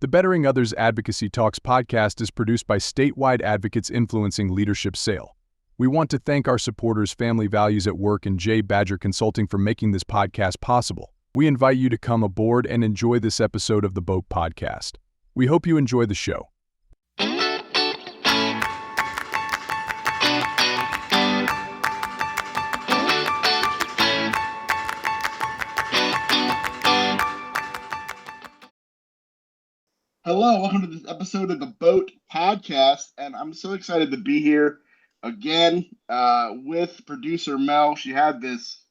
The Bettering Others Advocacy Talks podcast is produced by statewide advocates influencing leadership sale. We want to thank our supporters Family Values at Work and J. Badger Consulting for making this podcast possible. We invite you to come aboard and enjoy this episode of the Boat Podcast. We hope you enjoy the show. Hello, welcome to this episode of the Boat Podcast, and I'm so excited to be here again with producer Mel. She had this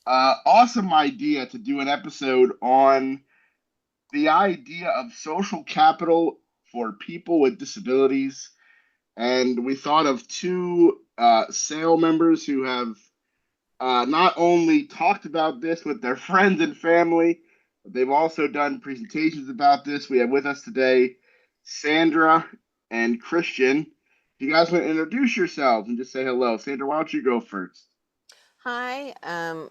awesome idea to do an episode on the idea of social capital for people with disabilities, and we thought of two SAIL members who have not only talked about this with their friends and family, but they've also done presentations about this. We have with us today Sandra and Christian. If you guys want to introduce yourselves and just say hello. Sandra, why don't you go first? Hi,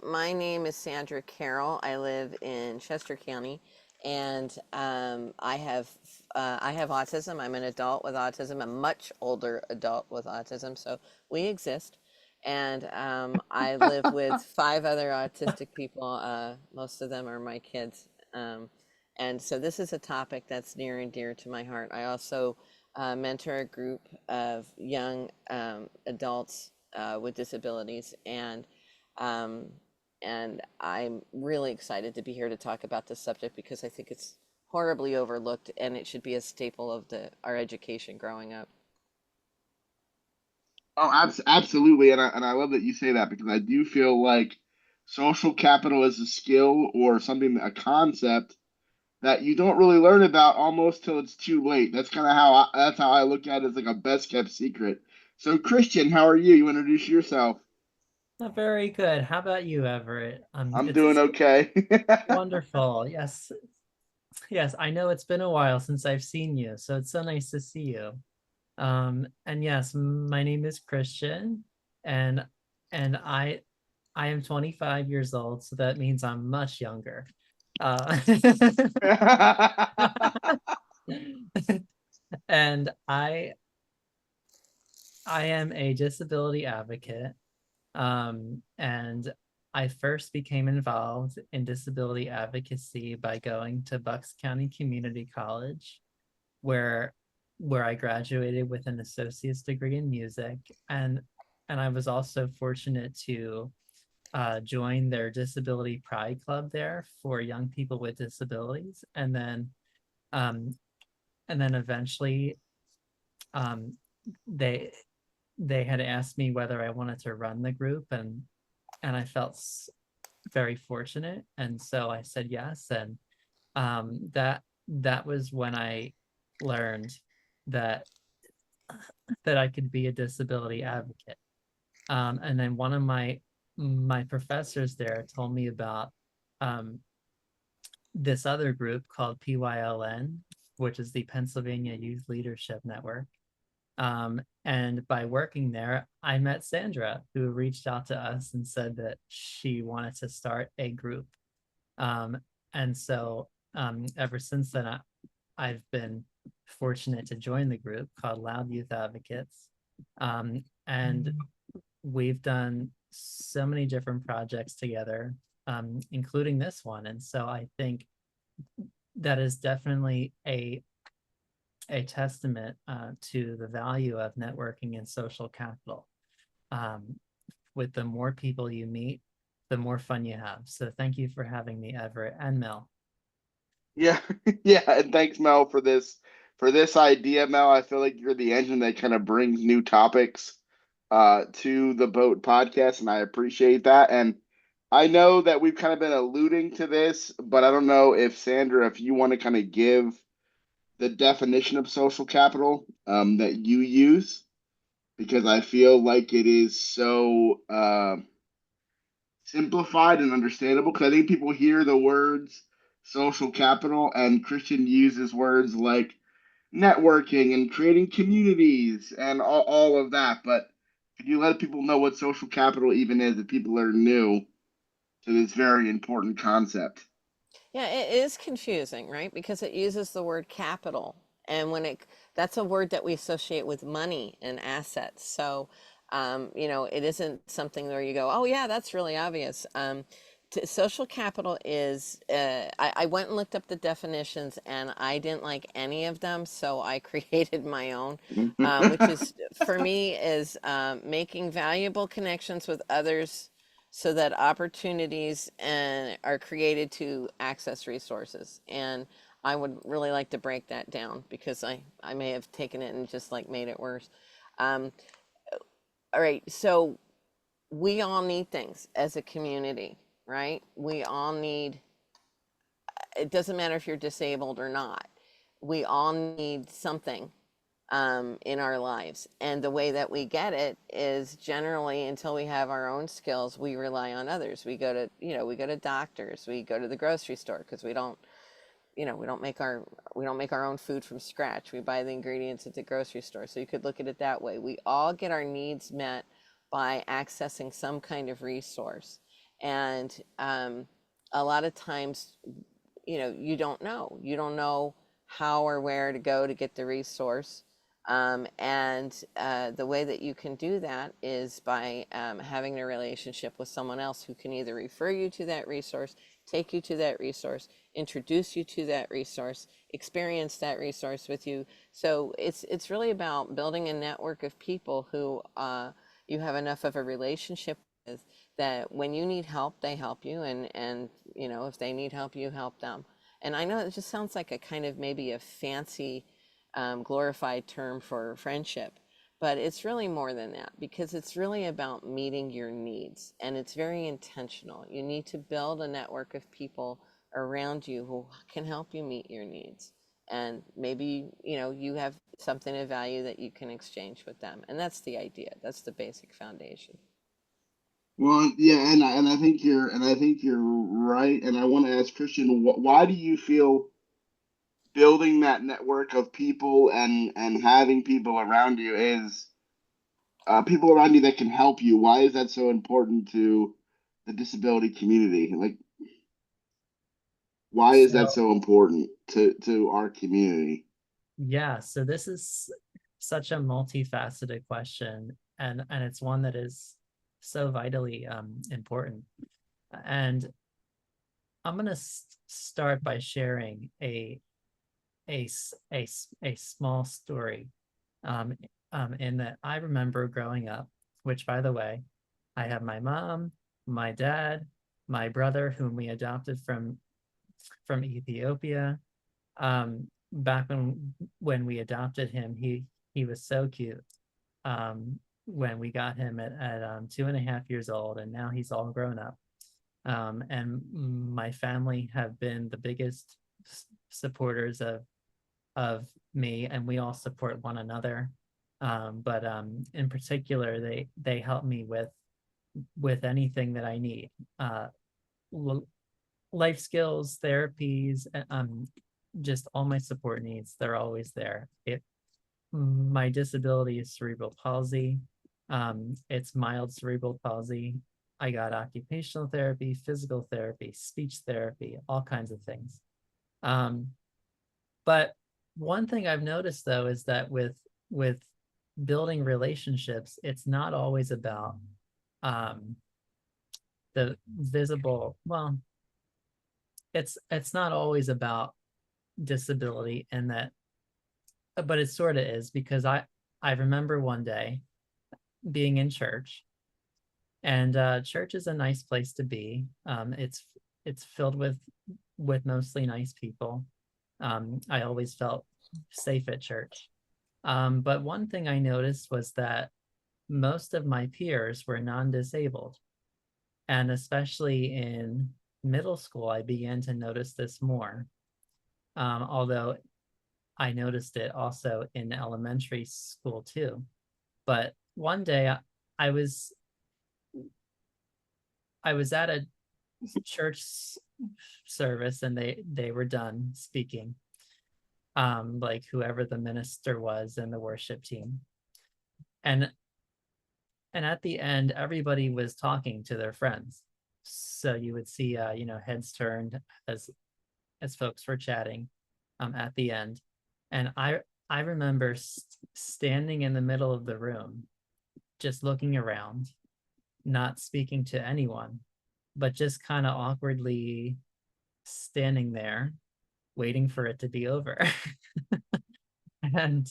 my name is Sandra Carroll. I live in Chester County, and I have autism. I'm an adult with autism, a much older adult with autism, so we exist. And I live with five other autistic people. Most of them are my kids. And so this is a topic that's near and dear to my heart. I also mentor a group of young adults with disabilities, um, and I'm really excited to be here to talk about this subject because I think it's horribly overlooked and it should be a staple of our education growing up. Oh, absolutely, and I love that you say that because I do feel like social capital is a skill or something, a concept that you don't really learn about almost till it's too late. That's kind of that's how I look at it, as like a best kept secret. So, Christian, how are you? You introduce yourself. Very good. How about you, Everett? I'm doing It's okay. wonderful. Yes, yes. I know it's been a while since I've seen you, so it's so nice to see you. And yes, my name is Christian, and and I am 25 years old, so that means I'm much younger. Uh, and I am a disability advocate. And I first became involved in disability advocacy by going to Bucks County Community College, where where I graduated with an associate's degree in music, and I was also fortunate to join their disability pride club there for young people with disabilities, um, and then eventually um, they they had asked me whether I wanted to run the group, and I felt very fortunate, and so I said yes, and that was when I learned that I could be a disability advocate. And then one of my professors there told me about um, this other group called PYLN, which is the Pennsylvania Youth Leadership Network. And by working there, I met Sandra, who reached out to us and said that she wanted to start a group. Um, and so ever since then, I've been fortunate to join the group called Loud Youth Advocates. And we've done so many different projects together, including this one. And so I think that is definitely a testament to the value of networking and social capital. Um, with the more people you meet, the more fun you have. So thank you for having me, Everett and Mel. Yeah, yeah, and thanks, Mel, for this idea, Mel. I feel like you're the engine that kind of brings new topics to the Boat Podcast, and I appreciate that. And I know that we've kind of been alluding to this, but I don't know if Sandra, if you want to kind of give the definition of social capital that you use, because I feel like it is so simplified and understandable. Because I think people hear the words social capital, and Christian uses words like networking and creating communities and all of that. But could you let people know what social capital even is if people are new to this very important concept? Yeah, it is confusing, right? Because it uses the word capital. And that's a word that we associate with money and assets. So, it isn't something where you go, oh, yeah, that's really obvious. Social capital is, I went and looked up the definitions and I didn't like any of them. So I created my own, which is, for me, is making valuable connections with others so that opportunities are created to access resources. And I would really like to break that down because I may have taken it and just like made it worse. Um, all right, so we all need things as a community, right? We all need, it doesn't matter if you're disabled or not, we all need something in our lives. And the way that we get it is generally until we have our own skills, we rely on others. We go to doctors, we go to the grocery store because we don't make our own food from scratch. We buy the ingredients at the grocery store. So you could look at it that way. We all get our needs met by accessing some kind of resource. And a lot of times, you don't know how or where to go to get the resource. And the way that you can do that is by having a relationship with someone else who can either refer you to that resource, take you to that resource, introduce you to that resource, experience that resource with you. So it's really about building a network of people who you have enough of a relationship with that when you need help, they help you, and if they need help, you help them. And I know it just sounds like a kind of maybe a fancy glorified term for friendship. But it's really more than that because it's really about meeting your needs and it's very intentional. You need to build a network of people around you who can help you meet your needs. And maybe, you have something of value that you can exchange with them. And that's the idea. That's the basic foundation. Well, yeah, and I think you're right. And I want to ask Christian, why do you feel building that network of people and having people around you is people around you that can help you? Why is that so important to the disability community? Like, why is that So so important to our community? yeah, so this is such a multifaceted question, and it's one that is so vitally important. And I'm going to start by sharing a small story. In that I remember growing up, which, by the way, I have my mom, my dad, my brother, whom we adopted from Ethiopia. Back when we adopted him, he was so cute. When we got him at 2.5 years old, and now he's all grown up. And my family have been the biggest supporters of me, and we all support one another. But in particular, they help me with anything that I need. Life skills, therapies, just all my support needs. They're always there. My disability is cerebral palsy. It's mild cerebral palsy. I got occupational therapy, physical therapy, speech therapy, all kinds of things. But one thing I've noticed though is that with building relationships, it's not always about the visible. Well, it's not always about disability, and that, but it sort of is, because I remember one day being in church, and church is a nice place to be. It's filled with mostly nice people. I always felt safe at church. But one thing I noticed was that most of my peers were non-disabled. And especially in middle school, I began to notice this more. Although I noticed it also in elementary school too. But one day I was I was at a church service, and they were done speaking, like whoever the minister was and the worship team. And at the end, everybody was talking to their friends. So you would see heads turned as folks were chatting at the end. And I remember standing in the middle of the room, just looking around, not speaking to anyone, but just kind of awkwardly standing there, waiting for it to be over. And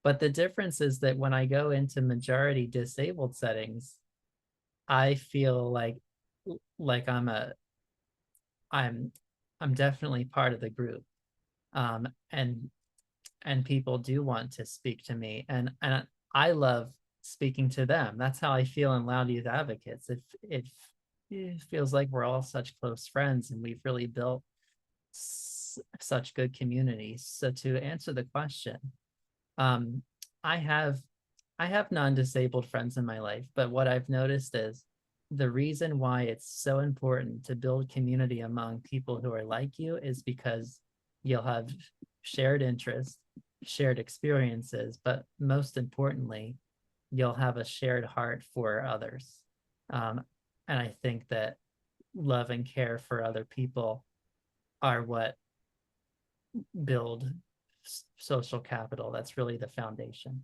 but the difference is that when I go into majority disabled settings, I feel like I'm definitely part of the group. Um, and people do want to speak to me, and I love speaking to them. That's how I feel in Loud Youth Advocates. It feels like we're all such close friends, and we've really built such good communities. So to answer the question, um, I have non-disabled friends in my life, but what I've noticed is the reason why it's so important to build community among people who are like you is because you'll have shared interests, shared experiences, but most importantly, you'll have a shared heart for others. And I think that love and care for other people are what build social capital. That's really the foundation.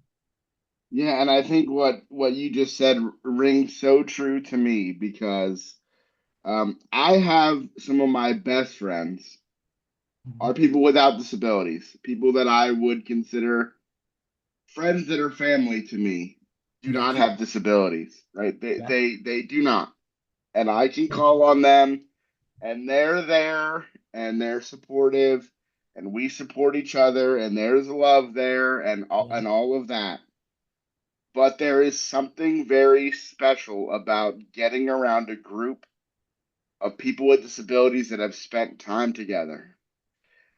Yeah, and I think what you just said rings so true to me because I have some of my best friends are people without disabilities, people that I would consider friends that are family to me do Yeah. not have disabilities, right? They Yeah. they they do not. And I can call on them and they're there and they're supportive and we support each other and there's love there Yeah. and all of that. But there is something very special about getting around a group of people with disabilities that have spent time together.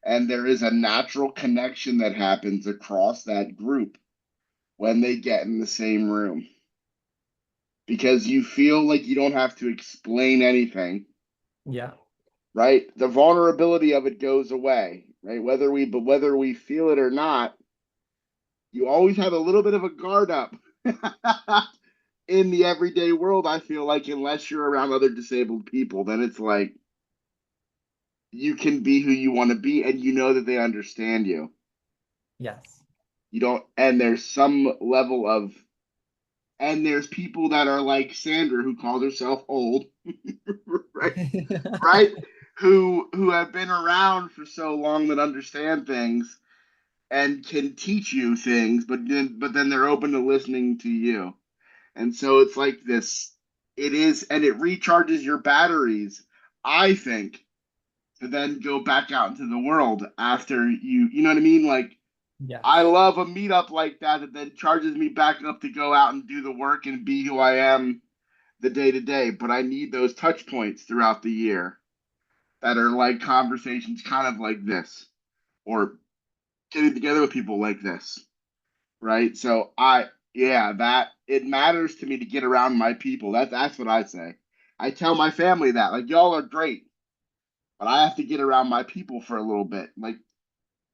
And there is a natural connection that happens across that group when they get in the same room. Because you feel like you don't have to explain anything, Yeah. right? The vulnerability of it goes away, right? Whether we feel it or not, you always have a little bit of a guard up in the everyday world. I feel like unless you're around other disabled people, then it's like you can be who you want to be and you know that they understand you. Yes. You don't, and there's some level of, and there's people that are like Sandra who calls herself old, right? Right? Who have been around for so long that understand things and can teach you things, but then they're open to listening to you. And so it's like this, it is, and it recharges your batteries, I think, to then go back out into the world after you know what I mean? Like, I Yes. love a meetup like that that then charges me back up to go out and do the work and be who I am the day to day. But I need those touch points throughout the year that are like conversations kind of like this or getting together with people like this, right? So yeah, that it matters to me to get around my people. That's what I say. I tell my family that, like, y'all are great, but I have to get around my people for a little bit. Like,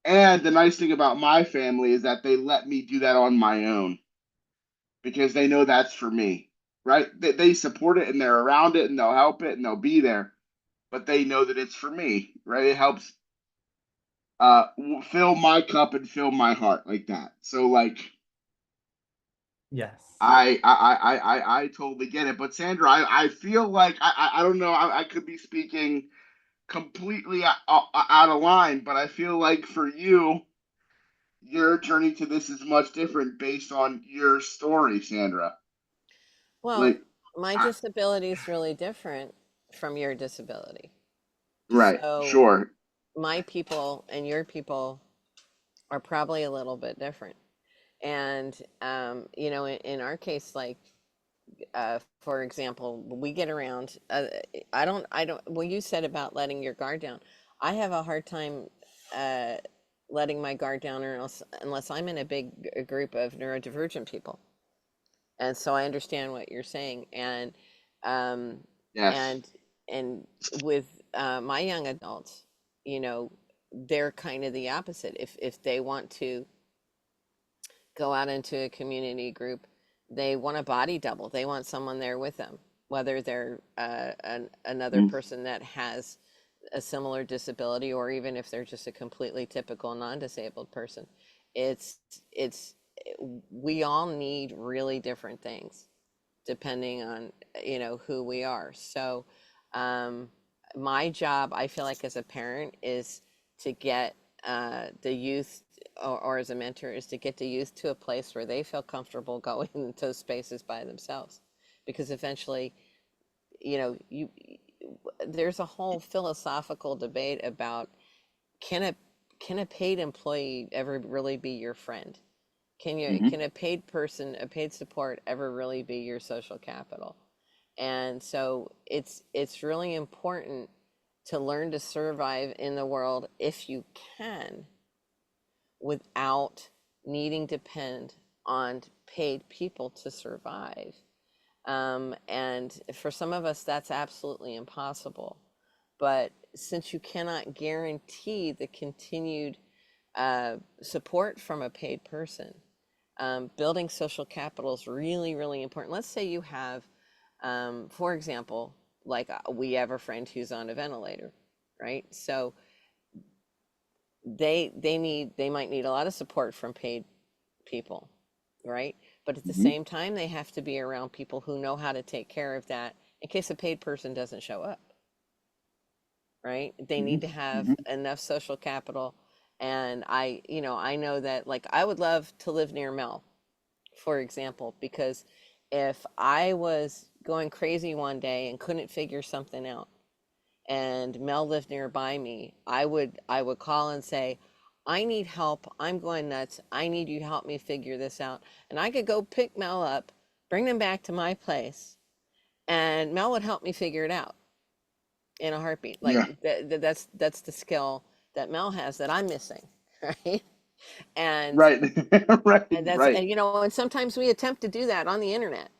and the nice thing about my family is that they let me do that on my own because they know that's for me, right? They support it and they're around it and they'll help it and they'll be there, but they know that it's for me, right? It helps fill my cup and fill my heart like that. So like Yes. I totally get it. But Sandra, I feel like I don't know, I could be speaking completely out of line, but I feel like for you, your journey to this is much different based on your story, Sandra. Well, Like, my I, disability is really different from your disability. right, So sure, my people and your people are probably a little bit different. And, in our case, like, for example, we get around, well, you said about letting your guard down. I have a hard time uh, letting my guard down or else, unless I'm in a big group of neurodivergent people. And so I understand what you're saying. Um, yes. and, and with my young adults, they're kind of the opposite. If they want to go out into a community group, they want a body double. They want someone there with them, whether they're another Mm, person that has a similar disability, or even if they're just a completely typical non-disabled person. It's it's we all need really different things depending on who we are. So um, my job, I feel like as a parent, is to get the youth, or as a mentor, is to get the youth to a place where they feel comfortable going into those spaces by themselves, because eventually, you there's a whole philosophical debate about, can a can a paid employee ever really be your friend? Hmm. Can a paid person, a paid support, ever really be your social capital? And so it's really important to learn to survive in the world, if you can, without needing to depend on paid people to survive. And for some of us, that's absolutely impossible. But since you cannot guarantee the continued support from a paid person, building social capital is really, really important. Let's say you have, for example, like we have a friend who's on a ventilator, right? So they might need a lot of support from paid people, right? But at the Hmm. same time, they have to be around people who know how to take care of that in case a paid person doesn't show up, right? They Hmm. need to have Hmm. enough social capital. And I know that, like, I would love to live near Mel, for example, because if I was going crazy one day and couldn't figure something out, and Mel lived nearby me, I would call and say, I need help. I'm going nuts. I need you to help me figure this out. And I could go pick Mel up, bring them back to my place, and Mel would help me figure it out in a heartbeat. Like Yeah. that's the skill that Mel has that I'm missing, right? And Right. Right. and that's Right. and and sometimes we attempt to do that on the internet.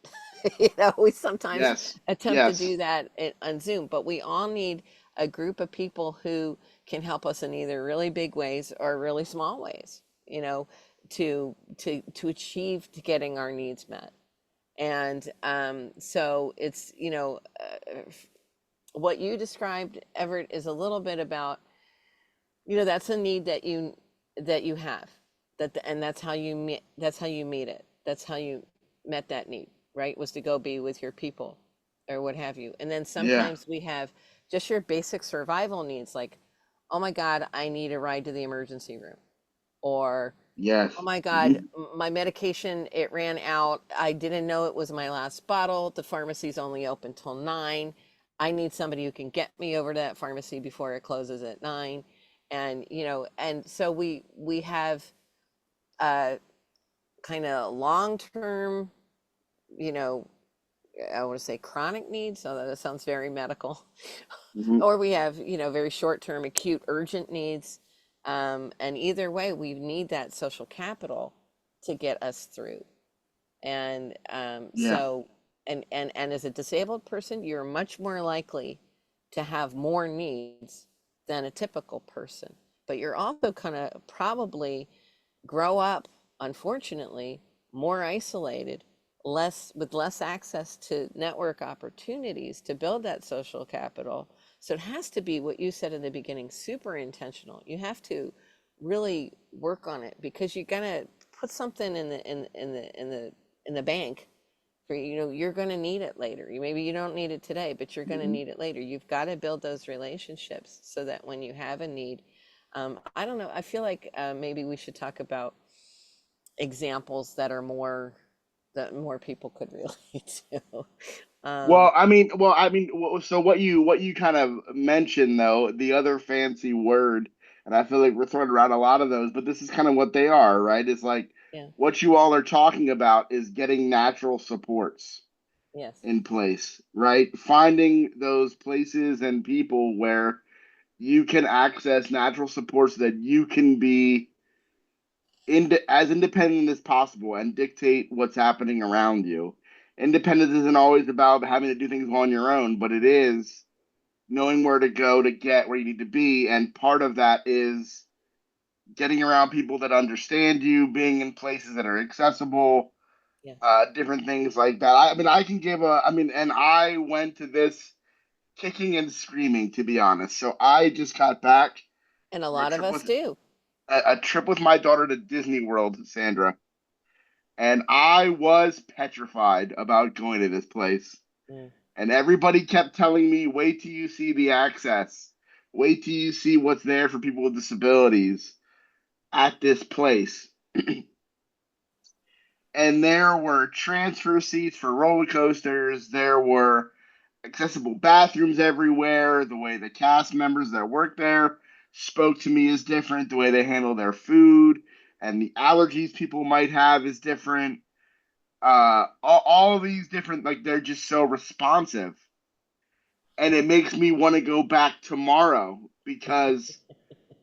We sometimes Yes. attempt to Yes. do that on Zoom, but we all need a group of people who can help us in either really big ways or really small ways, to achieve to getting our needs met. And so it's, what you described, Everett, is a little bit about, that's a need that you have, and that's how you meet it. That's how you met that need, right? Was to go be with your people, or what have you. And then Yeah. sometimes we have just your basic survival needs, like, oh my God, I need a ride to the emergency room, or Yes. oh my God, Hmm. my medication, it ran out. I didn't know it was my last bottle. The pharmacy's only open till 9. I need somebody who can get me over to that pharmacy before it closes at 9. And so we have uh kind of long-term, you know, I want to say chronic needs, so that sounds very medical. Hmm. Or we have, very short-term, acute, urgent needs. And either way, we need that social capital to get us through. And Yeah. and as a disabled person, you're much more likely to have more needs than a typical person. But you're also kind of probably grow up, unfortunately, more isolated, less access to network opportunities to build that social capital. So it has to be what you said in the beginning, super intentional. You have to really work on it, because you're gonna put something in the bank for, you're gonna need it later. Maybe you don't need it today, but you're gonna Hmm. need it later. You've got to build those relationships so that when you have a need, I don't know. I feel like maybe we should talk about examples that more people could relate to. Um, So what you kind of mentioned though, the other fancy word, and I feel like we're throwing around a lot of those, but this is kind of what they are, right? It's like yeah, what you all are talking about is getting natural supports yes, in place, right? Finding those places and people where you can access natural supports so that you can be as independent as possible and dictate what's happening around you. Independence isn't always about having to do things on your own, but it is knowing where to go to get where you need to be. And part of that is getting around people that understand you, being in places that are accessible, yes, different things like that. I mean, I can give a, I mean, and I went to this. kicking and screaming, to be honest. So I just got back And a from lot of us do. a trip with my daughter to Disney World, Sandra, and I was petrified about going to this place. Mm. And everybody kept telling me, wait till you see the access. Wait till you see what's there for people with disabilities at this place. And there were transfer seats for roller coasters. There were accessible bathrooms everywhere. The way the cast members that work there spoke to me is different. The way they handle their food and the allergies people might have is different. All these different, like, they're just so responsive. And it makes me want to go back tomorrow because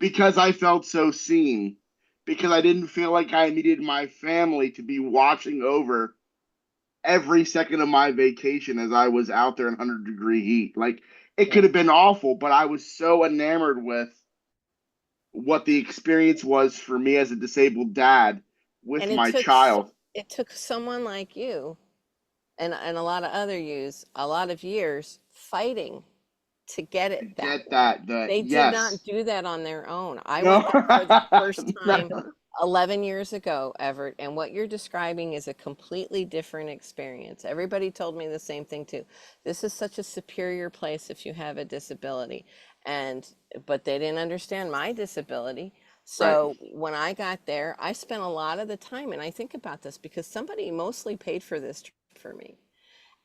I felt so seen. Because I didn't feel like I needed my family to be watching over every second of my vacation as I was out there in 100-degree heat. Like, it could Yeah. have been awful, but I was so enamored with what the experience was for me as a disabled dad with And my child. it took someone like you and a lot of other yous a lot of years fighting to get To it that get way. that, the They did not yes. do that on their own. I No. went there for the first No. time 11 years ago, Everett, and what you're describing is a completely different experience. Everybody told me the same thing too. This is such a superior place if you have a disability. And but they didn't understand my disability. Right. So when I got there, I spent a lot of the time, and I think about this because somebody mostly paid for this trip for me.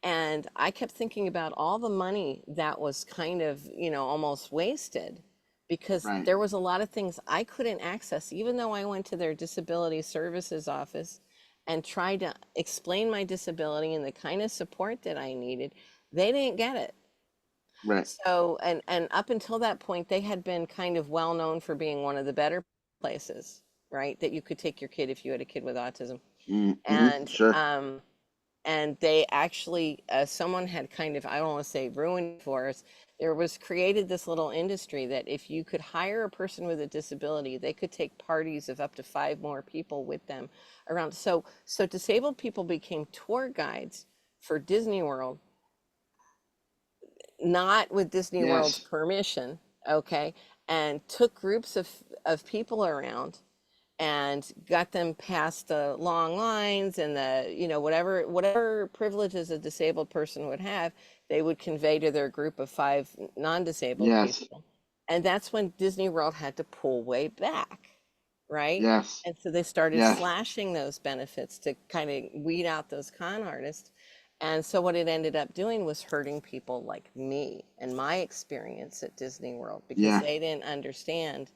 And I kept thinking about all the money that was kind of, almost wasted because Right. there was a lot of things I couldn't access, even though I went to their disability services office and tried to explain my disability and the kind of support that I needed. They didn't get it. Right. So, and up until that point, they had been kind of well known for being one of the better places, right? That you could take your kid if you had a kid with autism. Mm-hmm. And Sure. they actually someone had kind of, I don't want to say ruined for us. There was created this little industry that if you could hire a person with a disability, they could take parties of up to 5 more people with them around. So disabled people became tour guides for Disney World, not with Disney World's Yes. permission, okay, and took groups of people around and got them past the long lines and the, whatever privileges a disabled person would have, they would convey to their group of 5 non-disabled Yes. people. And that's when Disney World had to pull way back, right? Yes. And so they started Yes. slashing those benefits to kind of weed out those con artists. And so what it ended up doing was hurting people like me and my experience at Disney World because Yeah. they didn't understand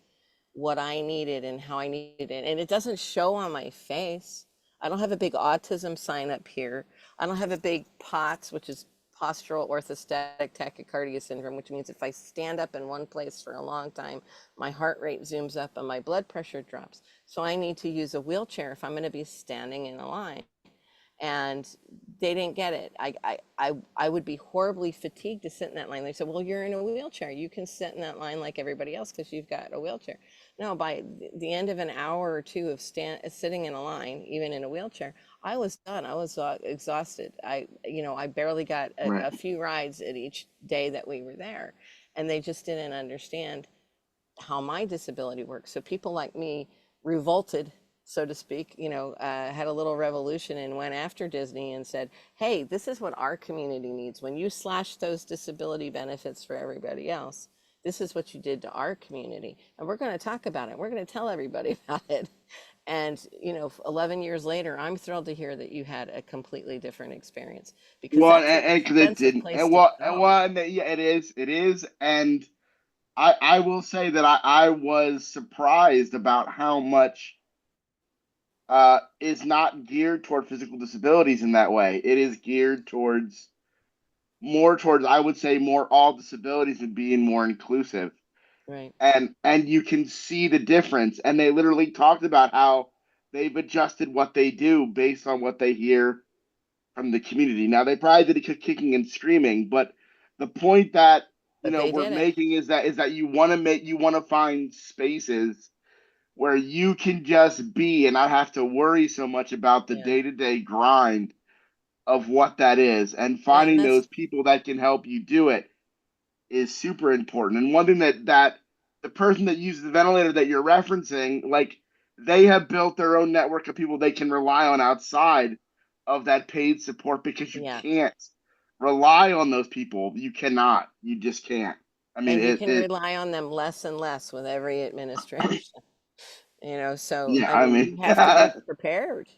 what I needed and how I needed it. And it doesn't show on my face. I don't have a big autism sign up here. I don't have a big POTS, which is postural orthostatic tachycardia syndrome, which means if I stand up in one place for a long time, my heart rate zooms up and my blood pressure drops. So I need to use a wheelchair if I'm going to be standing in a line, and they didn't get it. I would be horribly fatigued to sit in that line. They said, well, you're in a wheelchair. You can sit in that line like everybody else because you've got a wheelchair. No, by the end of an hour or two of sitting in a line, even in a wheelchair, I was done. I was exhausted. I barely got Right. a few rides at each day that we were there. And they just didn't understand how my disability works. So people like me revolted, so to speak, had a little revolution and went after Disney and said, hey, this is what our community needs. When you slash those disability benefits for everybody else, this is what you did to our community. And we're going to talk about it. We're going to tell everybody about it. And, 11 years later, I'm thrilled to hear that you had a completely different experience because Well, that's an and because it expensive didn't, place to go. yeah, it is, and I will say that I was surprised about how much is not geared toward physical disabilities in that way. It is geared towards, I would say, more all disabilities and being more inclusive. Right. And you can see the difference. And they literally talked about how they've adjusted what they do based on what they hear from the community. Now they probably did it kicking and screaming, but the point that But they we're did it. making is that you want to find spaces where you can just be and not have to worry so much about the Yeah. day-to-day grind of what that is, and And finding that's those people that can help you do it. is super important. And one thing that the person that uses the ventilator that you're referencing, like they have built their own network of people they can rely on outside of that paid support because you Yeah. can't rely on those people. You cannot. You just can't. I mean, And you it, can it rely on them less and less with every administration. So yeah, I I mean, mean, you have to be prepared,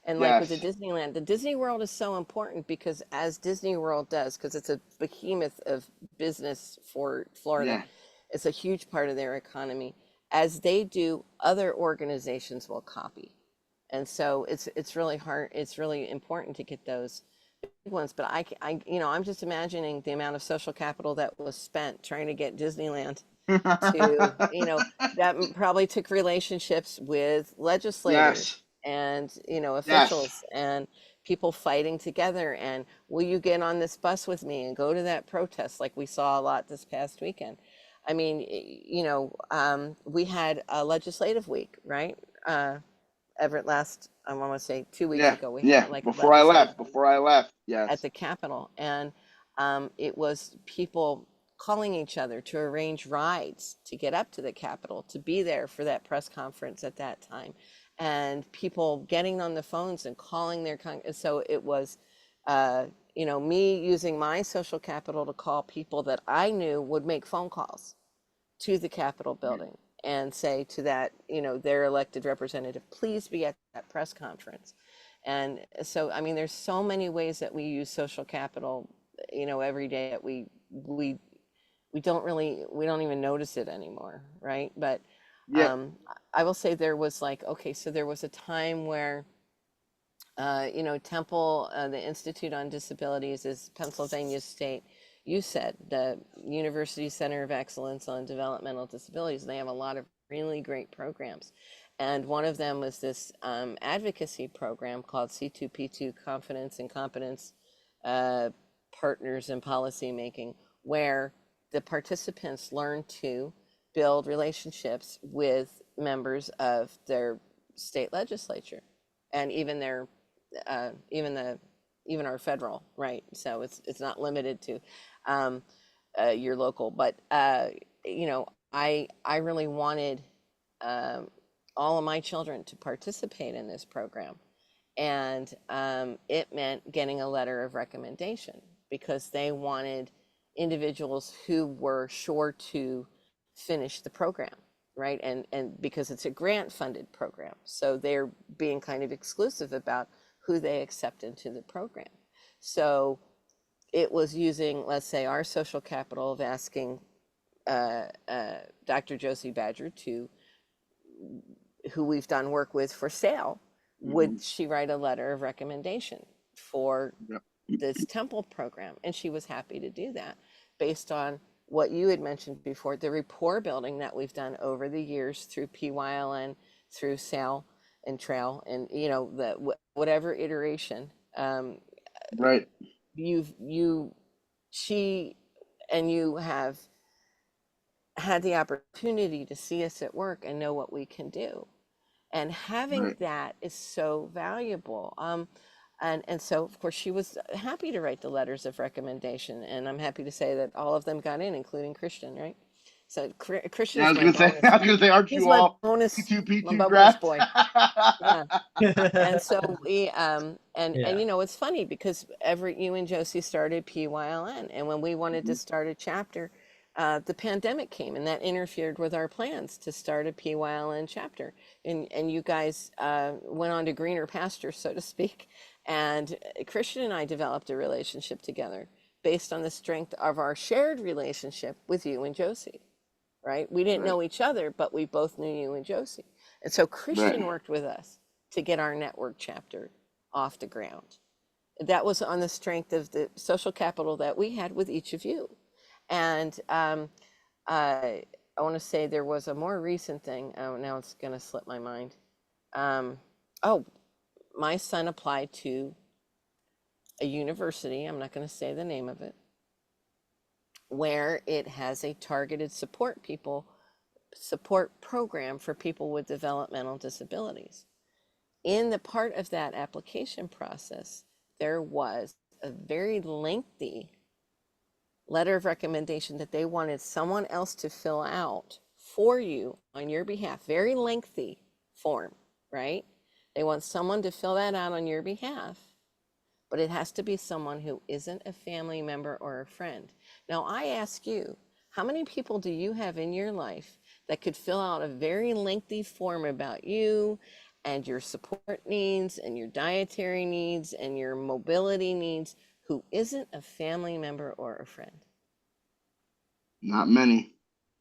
and like with the yes. Disneyland, the Disney World is so important because as Disney World does, because it's a behemoth of business for Florida, Yeah. it's a huge part of their economy. As they do, other organizations will copy. And so it's really hard, it's really important to get those big ones. But I'm just imagining the amount of social capital that was spent trying to get Disneyland to, that probably took relationships with legislators Yes. and, Yes. officials and people fighting together. And will you get on this bus with me and go to that protest like we saw a lot this past weekend? I mean, we had a legislative week, right? Everett I want to say 2 weeks Yeah. ago, we had Yeah. like a Before I legislative left. Before I left. at Yes. the Capitol, and it was people calling each other to arrange rides to get up to the Capitol to be there for that press conference at that time, and people getting on the phones and calling so it was, me using my social capital to call people that I knew would make phone calls to the Capitol building and say to that, their elected representative, please be at that press conference. And so, I mean, there's so many ways that we use social capital, every day that we don't even notice it anymore, right? But Yeah. I will say there was like, okay, so there was a time where Temple, the Institute on Disabilities is Pennsylvania State. You said the University Center of Excellence on Developmental Disabilities. They have a lot of really great programs. And one of them was this advocacy program called C2P2 Confidence and Competence uh, Partners in Policy Making, where the participants learn to build relationships with members of their state legislature and even the even our federal, right? So it's not limited to um, your local, but I really wanted um, all of my children to participate in this program, and it meant getting a letter of recommendation because they wanted individuals who were sure to finish the program, right? And because it's a grant funded program, so they're being kind of exclusive about who they accept into the program. So it was using, let's say, our social capital of asking Dr. Josie Badger to, who we've done work with for sale, would Mhm. she write a letter of recommendation for Yep. this Temple program? And she was happy to do that based on what you had mentioned before, the rapport building that we've done over the years through PYLN, through SAL and Trail, and whatever iteration. Right. You she and you have had the opportunity to see us at work and know what we can do, and having Right. that is so valuable. And so of course she was happy to write the letters of recommendation, and I'm happy to say that all of them got in, including Christian, right? So Yeah, I Christian's was my gonna say. bonus. I was gonna say, aren't He's you my all bonus, my P2P2 bonus grads? boy. Yeah. And so we and Yeah. it's funny because Everett, you and Josie started PYLN, and when we wanted to Mhm. start a chapter, the pandemic came, and that interfered with our plans to start a PYLN chapter. And you guys went on to greener pastures, so to speak. And Christian and I developed a relationship together based on the strength of our shared relationship with you and Josie, right? We didn't Right. know each other, but we both knew you and Josie. And so Right. Christian worked with us to get our network chapter off the ground. That was on the strength of the social capital that we had with each of you. And I want to say there was a more recent thing. Oh, now it's going to slip my mind. Um, oh, my son applied to a university. I'm not going to say the name of it, where it has a targeted support program for people with developmental disabilities. In the part of that application process, there was a very lengthy letter of recommendation that they wanted someone else to fill out for you on your behalf. Very lengthy form, right? They want someone to fill that out on your behalf, but it has to be someone who isn't a family member or a friend. Now, I ask you, how many people do you have in your life that could fill out a very lengthy form about you and your support needs and your dietary needs and your mobility needs who isn't a family member or a friend? Not many.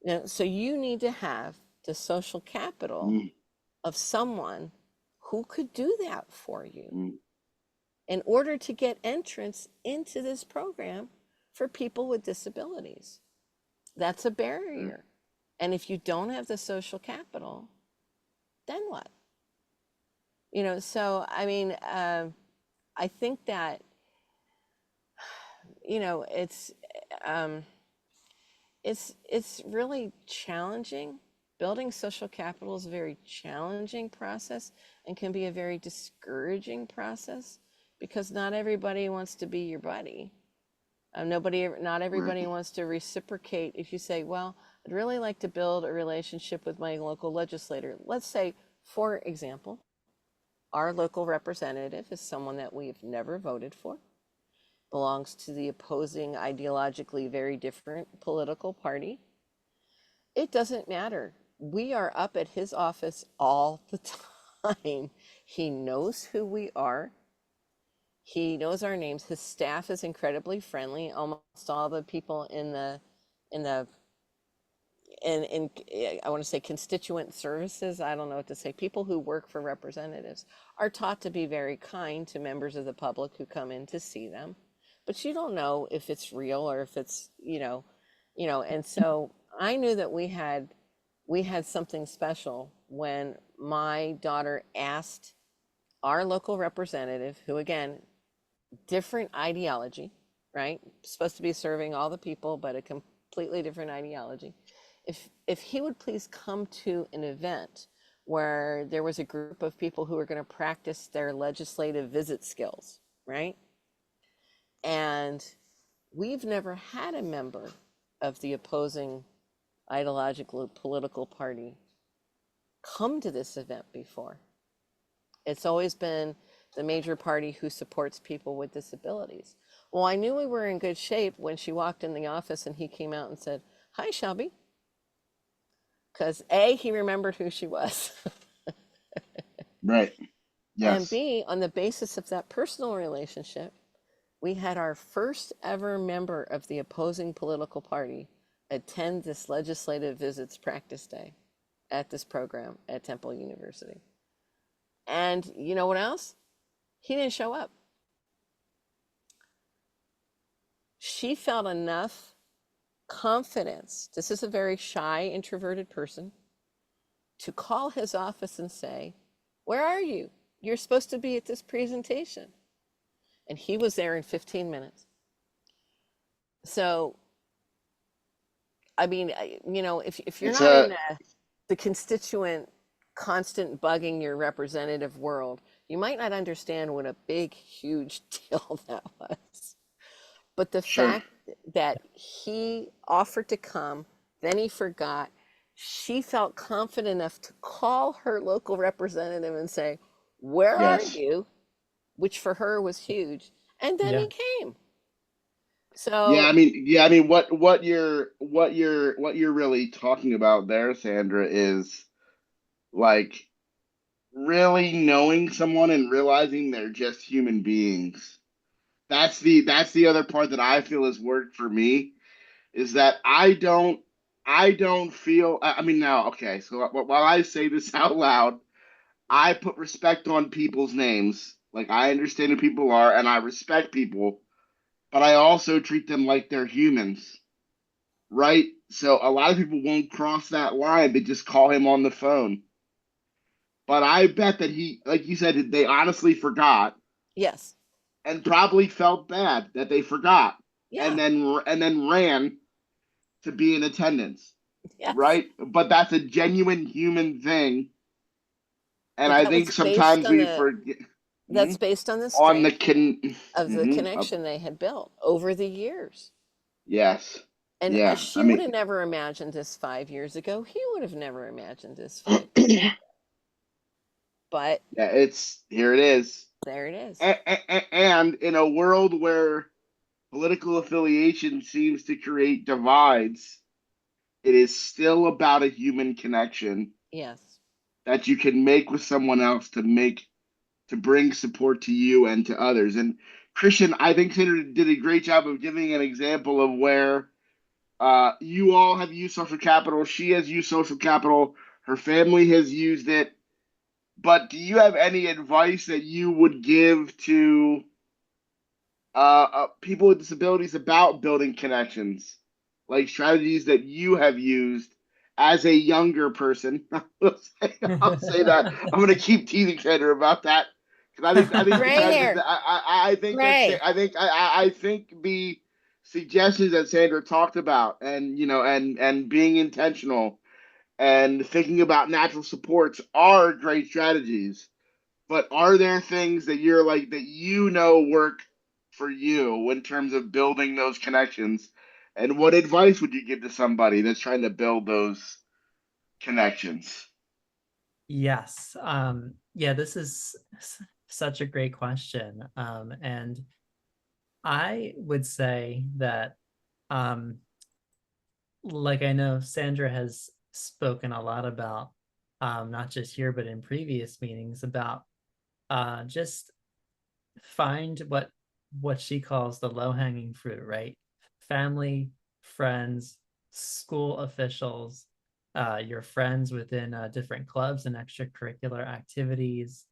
Now, so you need to have the social capital Mm, of someone who could do that for you mm, in order to get entrance into this program for people with disabilities. That's a mm. barrier. And if you don't have the social capital, then what? So I mean, I think that, um, it's really challenging. Building social capital is a very challenging process and can be a very discouraging process because not everybody wants to be your buddy. Not everybody Right. wants to reciprocate. If you say, well, I'd really like to build a relationship with my local legislator. Let's say, for example, our local representative is someone that we've never voted for, belongs to the opposing, ideologically very different political party. It doesn't matter. We are up at his office all the time. He knows who we are. He knows our names. His staff is incredibly friendly. Almost all the people in the in I want to say constituent services, I don't know what to say, people who work for representatives are taught to be very kind to members of the public who come in to see them. But you don't know if it's real or if it's, and so I knew that we had something special when my daughter asked our local representative, who again, different ideology, right? Supposed to be serving all the people, but a completely different ideology. If he would please come to an event where there was a group of people who were going to practice their legislative visit skills, right? And we've never had a member of the opposing ideological political party come to this event before. It's always been the major party who supports people with disabilities. Well, I knew we were in good shape when she walked in the office and he came out and said, "Hi, Shelby." Because A, he remembered who she was. Right. And Yes. B, on the basis of that personal relationship, we had our first ever member of the opposing political party attend this legislative visits practice day at this program at Temple University. And you know what else? He didn't show up. She felt enough confidence. This is a very shy, introverted person, to call his office and say, "Where are you? You're supposed to be at this presentation." And he was there in 15 minutes. So, I mean, if you're It's not in a the constituent, constant bugging your representative world, you might not understand what a big, huge deal that was. But the sure. fact that he offered to come, then he forgot, she felt confident enough to call her local representative and say, "Where are Yes. you?" Which for her was huge. And then Yeah. he came. Yeah, So, I mean what you're really talking about there, Sandra, is like really knowing someone and realizing they're just human beings. That's the other part that I feel has worked for me is that I don't feel I mean now okay, so while I say this out loud, I put respect on people's names. Like I understand who people are and I respect people, but I also treat them like they're humans, right? So a lot of people won't cross that line. They just call him on the phone. But I bet that he, like you said, they honestly forgot yes. and probably felt bad that they forgot Yeah. and then ran to be in attendance, Yes. right? But that's a genuine human thing, and But I that think was based sometimes on we the forget. that's Mhm. based on the On the strength can. of the Mhm. connection they had built over the years. Yes. And Yeah. I she would mean, have never imagined this 5 years ago. He would have never imagined this 5 years. yeah, But it's here it is. there it is. And in a world where political affiliation seems to create divides, it is still about a human connection Yes. that you can make with someone else to bring support to you and to others. And Christian, I think Sandra did a great job of giving an example of where you all have used social capital. She has used social capital. Her family has used it. But do you have any advice that you would give to people with disabilities about building connections, like strategies that you have used as a younger person? I'll say that. I'm going to keep teasing Sandra about that because I think Gray hair. I think that Gray. I think the suggestions that Sandra talked about, and and being intentional and thinking about natural supports are great strategies. But are there things that you're like that work for you in terms of building those connections? And what advice would you give to somebody that's trying to build those connections? Yes. Yeah, this is such a great question. And I would say that, um, like I know Sandra has spoken a lot about, not just here, but in previous meetings about just find what she calls the low-hanging fruit, right? Family, friends, school officials, your friends within different clubs and extracurricular activities,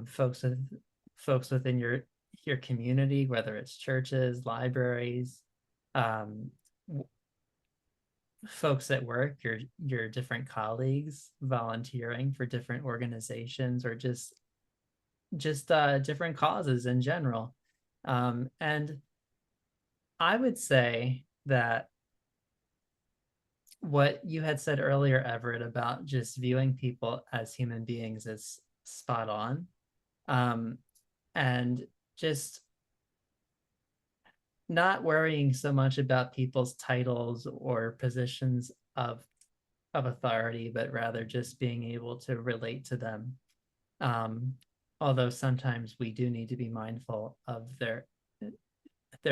folks within your community, whether it's churches, libraries, um, folks at work, your different colleagues volunteering for different organizations, or just different causes in general. And I would say that what you had said earlier, Everett, about just viewing people as human beings is spot on. And just not worrying so much about people's titles or positions of authority, but rather just being able to relate to them. Um, Although sometimes we do need to be mindful of their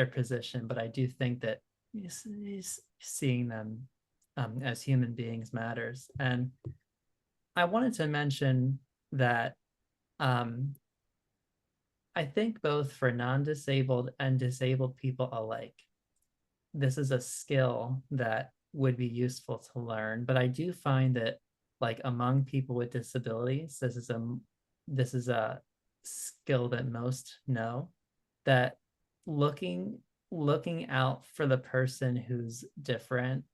position, but I do think that seeing them as human beings matters. And I wanted to mention that um, I think both for non-disabled and disabled people alike, this is a skill that would be useful to learn. But I do find that, like, among people with disabilities, this is a skill that most know, that looking looking out for the person who's different,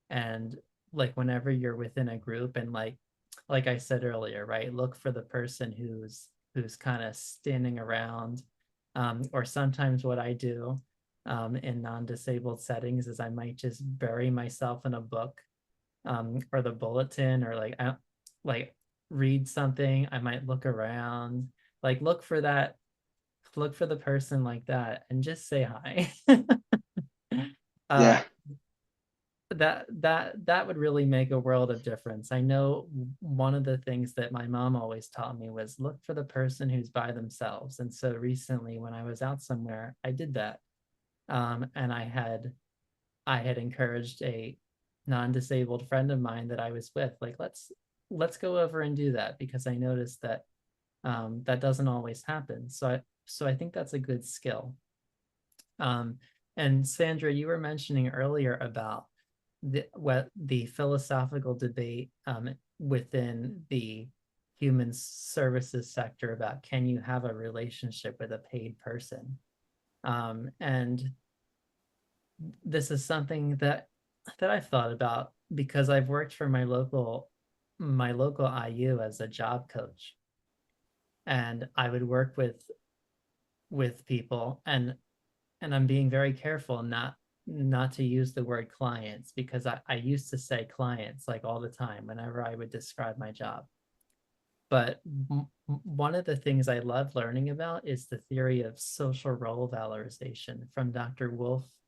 and like whenever you're within a group, and like I said earlier, right, look for the person who's kind of standing around. Or sometimes what I do in non-disabled settings is I might just bury myself in a book, or the bulletin, or like read something. I might look around, like look for the person like that, and just say hi. uh, Yeah, that would really make a world of difference. I know one of the things that my mom always taught me was look for the person who's by themselves. And so recently, when I was out somewhere, I did that. And I had encouraged a non-disabled friend of mine that I was with, like, let's go over and do that, because I noticed that that doesn't always happen. So I think that's a good skill. And Sandra, you were mentioning earlier about the philosophical debate within the human services sector about, can you have a relationship with a paid person? And this is something that I've thought about, because I've worked for my local IU as a job coach, and I would work with people, and I'm being very careful not to use the word clients, because I used to say clients like all the time whenever I would describe my job. But one of the things I love learning about is the theory of social role valorization from Dr.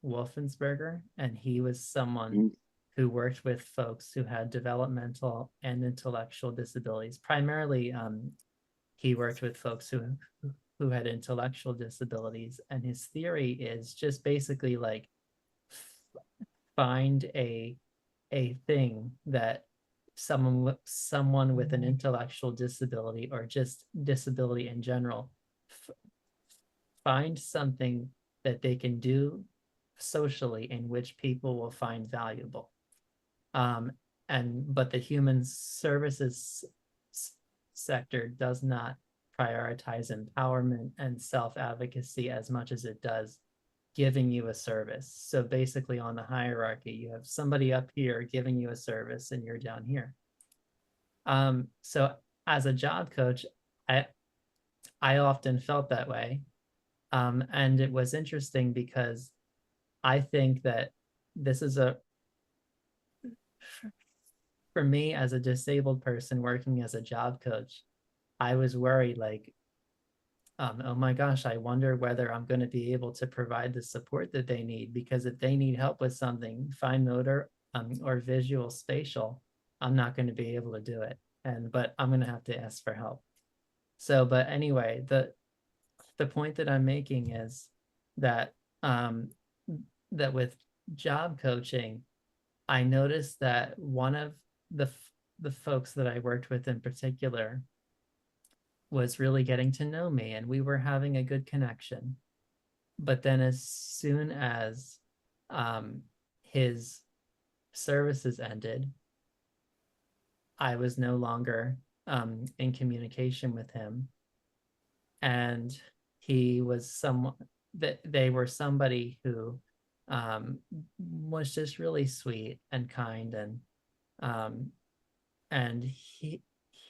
Wolfensberger, and he was someone who worked with folks who had developmental and intellectual disabilities. Primarily, he worked with folks who had intellectual disabilities, and his theory is just basically like find a thing that someone with an intellectual disability or just disability in general find something that they can do socially in which people will find valuable. But the human services sector does not prioritize empowerment and self-advocacy as much as it does giving you a service. So basically on the hierarchy, you have somebody up here giving you a service and you're down here. So as a job coach, I often felt that way. And it was interesting because I think that this is for me as a disabled person working as a job coach, I was worried like, oh my gosh, I wonder whether I'm going to be able to provide the support that they need, because if they need help with something fine motor or visual spatial, I'm not going to be able to do it. But I'm going to have to ask for help. So, but anyway, the point that I'm making is that that with job coaching, I noticed that one of the folks that I worked with in particular was really getting to know me, and we were having a good connection. But then as soon as his services ended, I was no longer in communication with him. And he was someone that they were somebody who was just really sweet and kind, and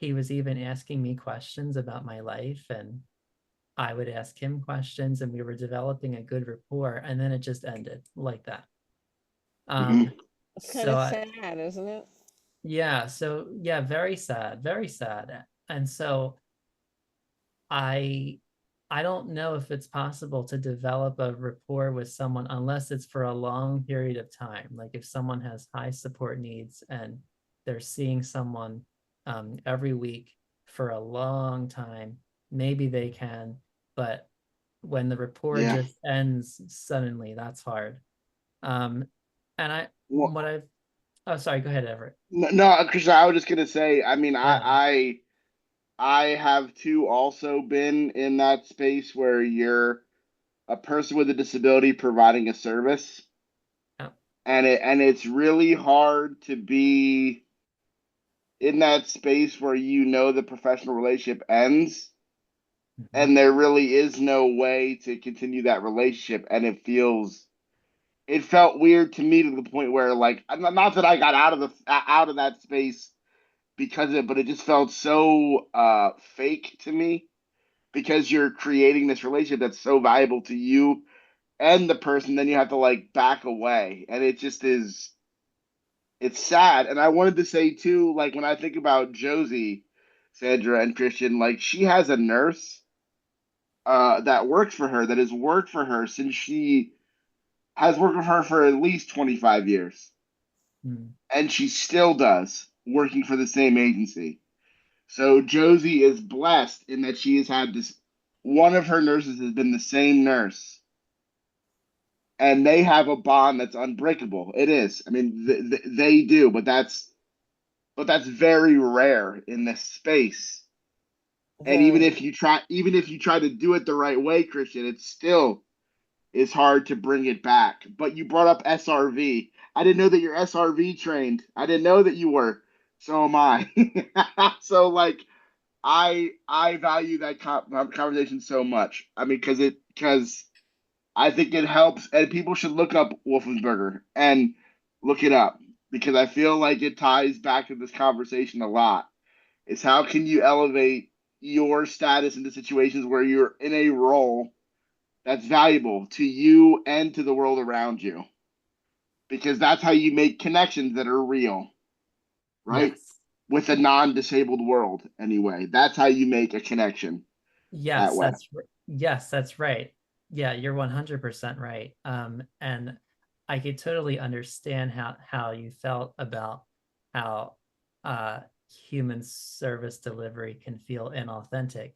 he was even asking me questions about my life, and I would ask him questions, and we were developing a good rapport, and then it just ended like that. It's kind of sad, isn't it? Yeah, so yeah, very sad, very sad. And so I don't know if it's possible to develop a rapport with someone unless it's for a long period of time. Like if someone has high support needs and they're seeing someone every week for a long time, maybe they can. But when the rapport just ends suddenly, that's hard. And oh, sorry, go ahead, Everett. No, Christian, I was just gonna say, I mean, Yeah. I have too also been in that space where you're a person with a disability providing a service, Yeah. and it's really hard to be in that space where you know the professional relationship ends Mhm. and there really is no way to continue that relationship, and it felt weird to me to the point where, like, not that I got out of that space because of it, but it just felt so fake to me, because you're creating this relationship that's so valuable to you and the person, then you have to like back away, and it just is, it's sad. And I wanted to say too, like, when I think about Josie, Sandra and Christian, like, she has a nurse that works for her, that has worked for her since she has worked with her for at least 25 years, Mm. and she still does, working for the same agency. So Josie is blessed in that she has had this, one of her nurses has been the same nurse, and they have a bond that's unbreakable. It is. I mean, they do, but that's very rare in this space. And Very. even if you try to do it the right way, Christian, it still is hard to bring it back. But you brought up SRV. I didn't know that you're SRV trained. I didn't know that you were. So am I. So like, I value that conversation so much. I mean, because I think it helps, and people should look up Wolfensberger and look it up, because I feel like it ties back to this conversation a lot. Is how can you elevate your status into situations where you're in a role that's valuable to you and to the world around you, because that's how you make connections that are real, right? Yes. with a non-disabled world anyway. That's how you make a connection that way. Yes, that's right. Yeah, you're 100% right. And I could totally understand how you felt about how human service delivery can feel inauthentic.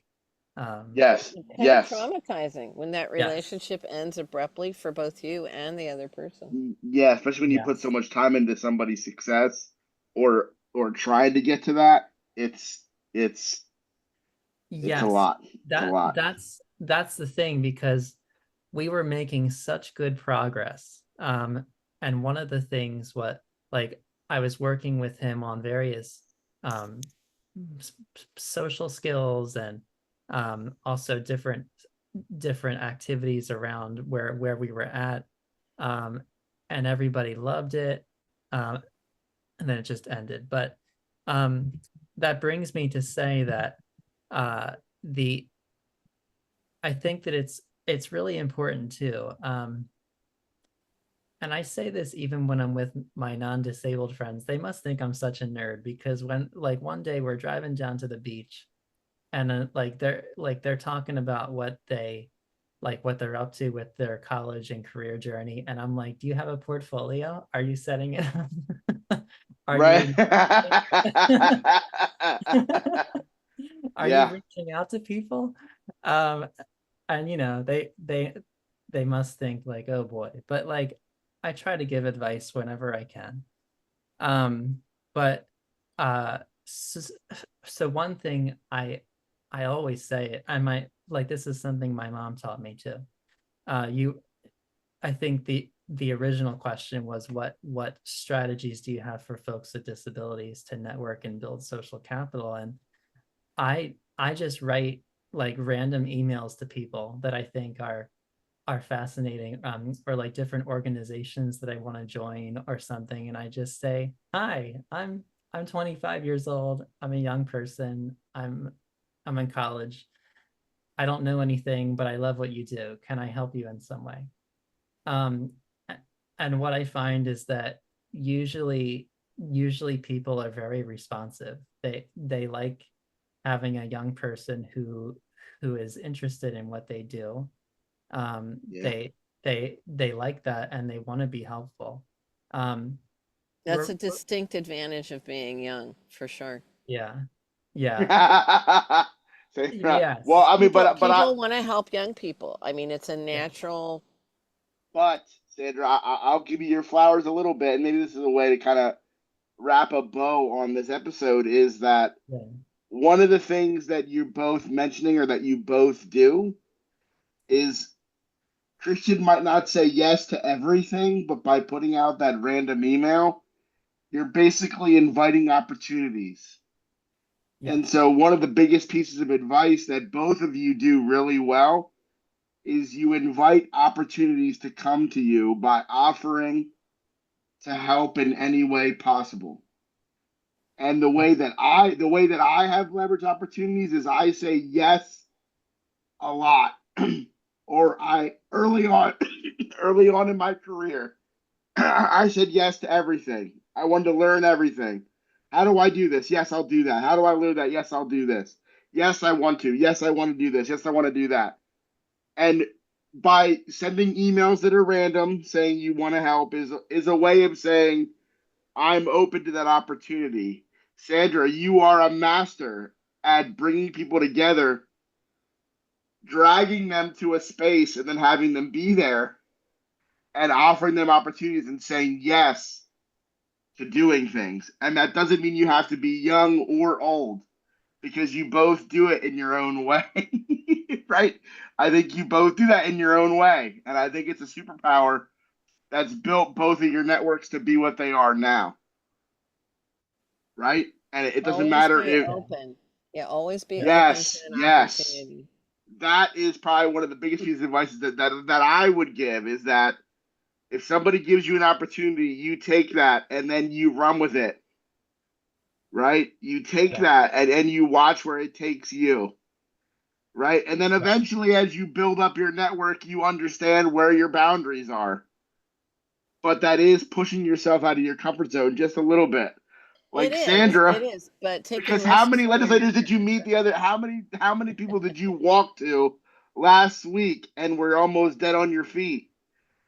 Yes, It's kind of yes, traumatizing when that Yes, relationship ends abruptly for both you and the other person. yeah. Especially when you put so yes, much time into somebody's success or trying to get to that. It's it's a yes. lot. It's a lot. That's the thing, because we were making such good progress. And one of the things, like I was working with him on various um, social skills, and also different activities around where we were at, um, and everybody loved it. Um, and then it just ended. But um, that brings me to say that uh, the I think that it's really important too. And I say this even when I'm with my non-disabled friends. They must think I'm such a nerd, because when, like, one day we're driving down to the beach, and they're talking about what they're up to with their college and career journey, and I'm like, "Do you have a portfolio? Are you setting it up? Are Right. you are you Yeah. reaching out to people?" Um, and they must think like, oh boy. But like, I try to give advice whenever I can. But so, so one thing I always say, I might like, this is something my mom taught me too. You I think the original question was, what strategies do you have for folks with disabilities to network and build social capital? And I just write like random emails to people that I think are fascinating, or like different organizations that I want to join or something, and I just say, "Hi, I'm 25 years old. I'm a young person. I'm in college. I don't know anything, but I love what you do. Can I help you in some way?" Um, and what I find is that usually people are very responsive. They like having a young person who is interested in what they do. um, Yeah. they they like that, and they want to be helpful. um, That's we're, a distinct advantage of being young, for sure. yeah, yeah, Well, yes, I mean, People want to help young people. I mean, it's a yeah, natural. but Sandra, I'll give you your flowers a little bit, and maybe this is a way to kind of wrap a bow on this episode. Is that yeah, one of the things that you're both mentioning, or that you both do, is Christian might not say yes to everything, but by putting out that random email, you're basically inviting opportunities. And yes, so, one of the biggest pieces of advice that both of you do really well is you invite opportunities to come to you by offering to help in any way possible. And the way that I have leveraged opportunities is I say yes a lot. Or I early on early on in my career, I said yes to everything. I wanted to learn everything. How do I do this? Yes, I'll do that. How do I learn that? Yes, I'll do this. Yes, I want to. Yes, I want to do this. Yes, I want to do that. And by sending emails that are random saying you want to help is a way of saying I'm open to that opportunity. Sandra, you are a master at bringing people together, dragging them to a space and then having them be there and offering them opportunities and saying yes to doing things. And that doesn't mean you have to be young or old, because you both do it in your own way. Right? I think you both do that in your own way. And I think it's a superpower that's built both of your networks to be what they are now. Right? And it doesn't Always matter be if, yeah, open. Yeah, always be yeah, open to yes, an yes. opportunity. That is probably one of the biggest pieces of advice that I would give, is that if somebody gives you an opportunity, you take that and then you run with it. Right? You take yeah, that and you watch where it takes you. Right? And then right, eventually, as you build up your network, you understand where your boundaries are. But that is pushing yourself out of your comfort zone just a little bit. like Sandra. It is. But taking Because how risks many for your legislators did you meet the other? How many people did you walk to last week and were almost dead on your feet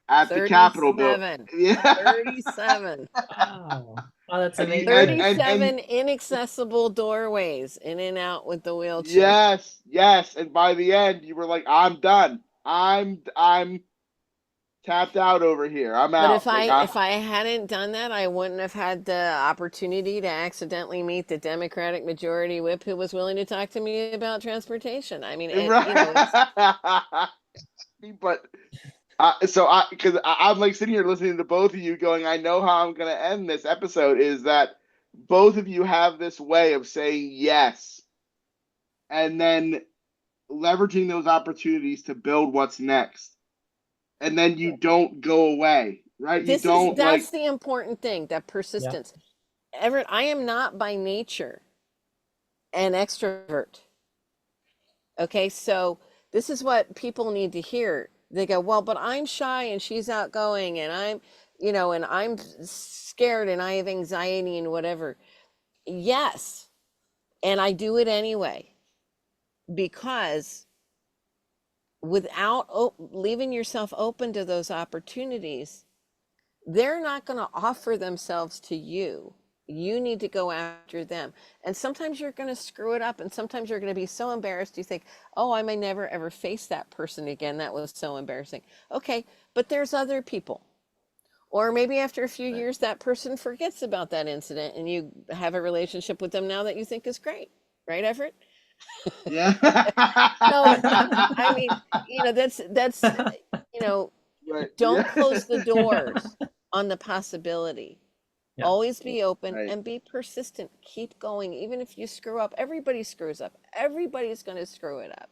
at the Capitol bill? 37. Yeah. 37. Wow. Oh, that's And, you, amazing. and 37 inaccessible doorways in and out with the wheelchair. yes, yes. And by the end, you were like, "I'm done. I'm tapped out over here. I'm But out." Like if I hadn't done that, I wouldn't have had the opportunity to accidentally meet the Democratic majority whip who was willing to talk to me about transportation. I mean, it's right. But because I'm like sitting here listening to both of you going, I know how I'm going to end this episode is that both of you have this way of saying yes and then leveraging those opportunities to build what's next. And then you don't go away, right? You don't that's like, the important thing, that Yeah. persistence. Everett, I am not by nature an extrovert. Okay, so this is what people need to hear. They go, well, but I'm shy and she's outgoing and and I'm scared and I have anxiety and whatever. Yes, and I do it anyway because without leaving yourself open to those opportunities, they're not going to offer themselves to you. You need to go after them. And sometimes you're going to screw it up. And sometimes you're going to be so embarrassed. You think, oh, I may never ever face that person again. That was so embarrassing. Okay. But there's other people. Or maybe after a few years, that person forgets about that incident and you have a relationship with them now that you think is great. Right, Everett? yeah. So, I mean, that's, Right. don't close the Yeah. doors on the possibility. Yeah. Always be open Right. and be persistent. Keep going. Even if you screw up, everybody screws up. Everybody's going to screw it up.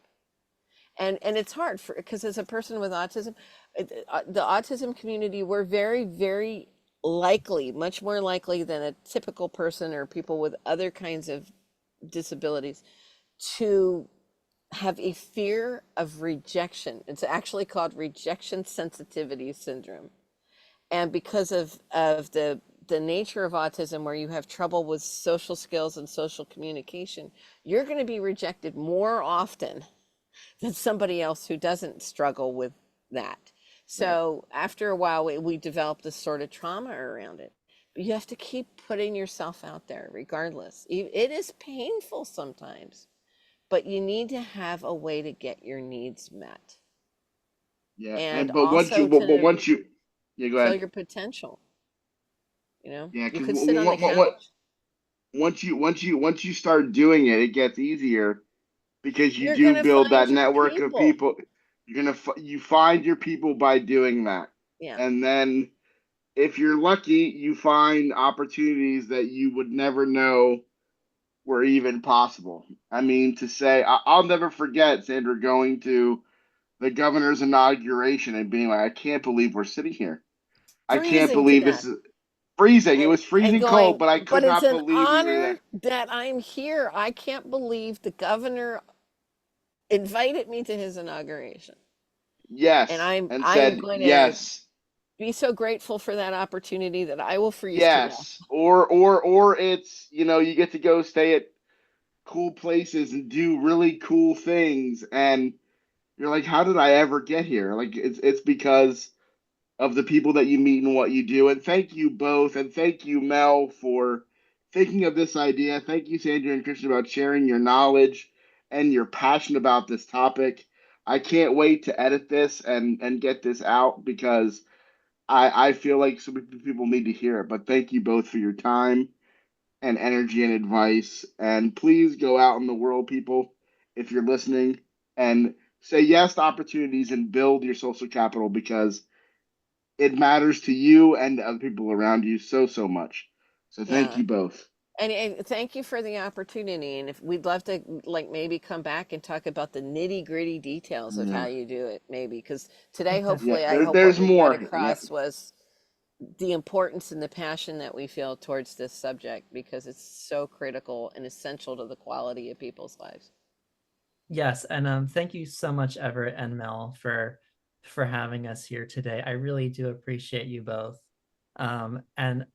And it's hard because as a person with autism, the autism community, we're very, very likely, much more likely than a typical person or people with other kinds of disabilities to have a fear of rejection. It's actually called rejection sensitivity syndrome. And because of the nature of autism, where you have trouble with social skills and social communication, you're going to be rejected more often than somebody else who doesn't struggle with that. Right. So after a while, we develop this sort of trauma around it. But you have to keep putting yourself out there regardless. It is painful sometimes, but you need to have a way to get your needs met Yeah. and And but also to once you, yeah, go fill ahead. your potential. Yeah, You because could sit on the couch. once you start doing it, it gets easier because you You're do gonna build find that your network of people. people. You find your people by doing that, Yeah, and then if you're lucky, you find opportunities that you would never know were even possible. I mean, to say I'll never forget Sandra going to the governor's inauguration and being like, I can't believe we're sitting here. I can't freezing to believe this death. is freezing. It And was freezing cold, going, but I but could it's not an believe we were there. honor that I'm here. I can't believe the governor invited me to his inauguration. And Yes, and I'm said going to yes, be so grateful for that opportunity that I will freeze to death. yes, or it's you get to go stay at cool places and do really cool things, and you're like, how did I ever get here? Like it's because of the people that you meet and what you do. And thank you both, and thank you Mel for thinking of this idea. Thank you Sandra and Christian about sharing your knowledge and your passion about this topic. I can't wait to edit this and get this out because I feel like so many people need to hear it. But thank you both for your time and energy and advice. And please go out in the world, people, if you're listening, and say yes to opportunities and build your social capital because it matters to you and to other people around you so, so much. So thank Yeah. you both. And thank you for the opportunity. And if we'd love to like maybe come back and talk about the nitty gritty details of how Yeah. you do it, maybe because today, Yeah. hopefully, I hope what There's we got more. Yeah. across was the importance and the passion that we feel towards this subject because it's so critical and essential to the quality of people's lives. Yes, and thank you so much, Everett and Mel, for having us here today. I really do appreciate you both. And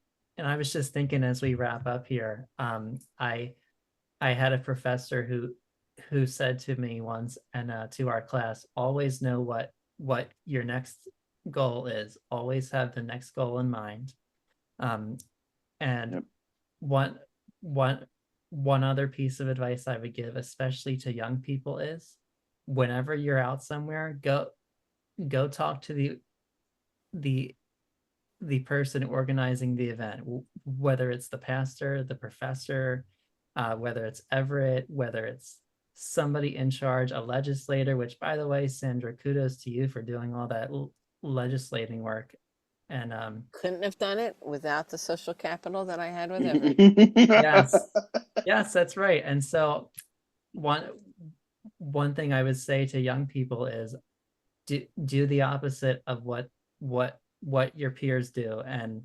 I was just thinking as we wrap up here, I had a professor who said to me once, and to our class, always know what your next goal is. Always have the next goal in mind. And Yep. one other piece of advice I would give, especially to young people, is whenever you're out somewhere, go talk to the person organizing the event, whether it's the pastor, the professor, whether it's Everett, whether it's somebody in charge, a legislator, which, by the way, Sandra, kudos to you for doing all that legislating work. And Couldn't have done it without the social capital that I had with Everett. yes, that's right. And so one thing I would say to young people is do the opposite of what your peers do, and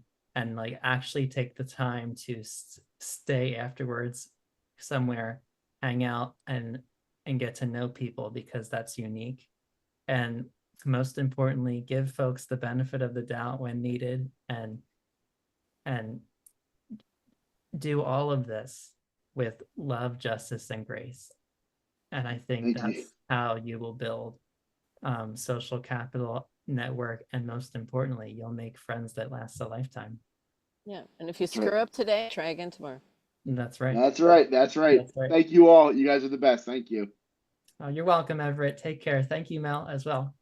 like actually take the time to stay afterwards somewhere, hang out, and get to know people, because that's unique. And most importantly, give folks the benefit of the doubt when needed, and do all of this with love, justice, and grace. And I think Thank you. that's how you will build social capital, network, and most importantly, you'll make friends that last a lifetime. Yeah, and if you That's right. screw up today, try again tomorrow. That's right. That's right. That's right. That's right. Thank you all. You guys are the best. Thank you. You're welcome, Everett. Take care. Thank you, Mel, as well.